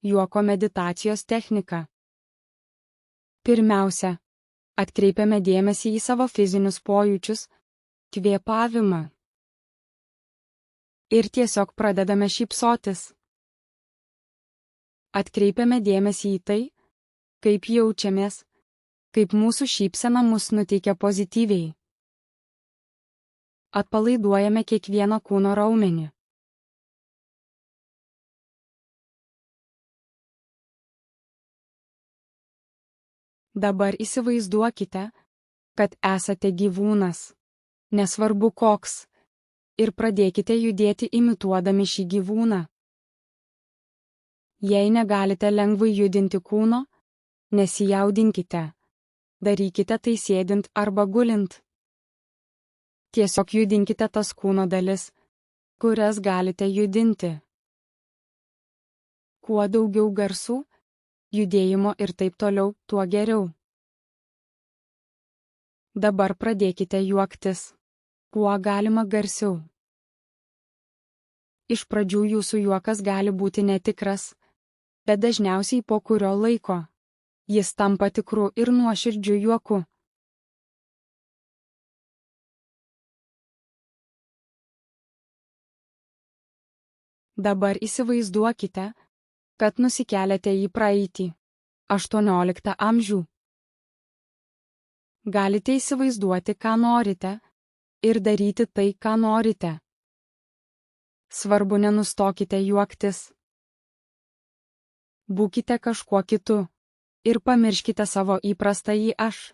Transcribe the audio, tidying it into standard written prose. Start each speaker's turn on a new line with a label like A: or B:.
A: Juoko meditacijos technika. Pirmiausia, atkreipiame dėmesį į savo fizinius pojūčius, kvėpavimą. Ir tiesiog pradedame šypsotis. Atkreipiame dėmesį į tai, kaip jaučiamės, kaip mūsų šypsena mus nuteikia pozityviai. Atpalaiduojame kiekvieną kūno raumenį. Dabar įsivaizduokite, kad esate gyvūnas, nesvarbu koks, ir pradėkite judėti imituodami šį gyvūną. Jei negalite lengvai judinti kūno, nesijaudinkite. Darykite tai sėdint arba gulint. Tiesiog judinkite tas kūno dalis, kurias galite judinti. Kuo daugiau garsų, judėjimo ir taip toliau, tuo geriau. Dabar pradėkite juoktis, kuo galima garsiau. Iš pradžių jūsų juokas gali būti netikras, bet dažniausiai po kurio laiko jis tampa tikru ir nuoširdžiu juoku. Dabar įsivaizduokite, kad nusikeliate į praeitį, 18 amžių. Galite įsivaizduoti, ką norite, ir daryti tai, ką norite. Svarbu, nenustokite juoktis. Būkite kažkuo kitu ir pamirškite savo įprastąjį aš.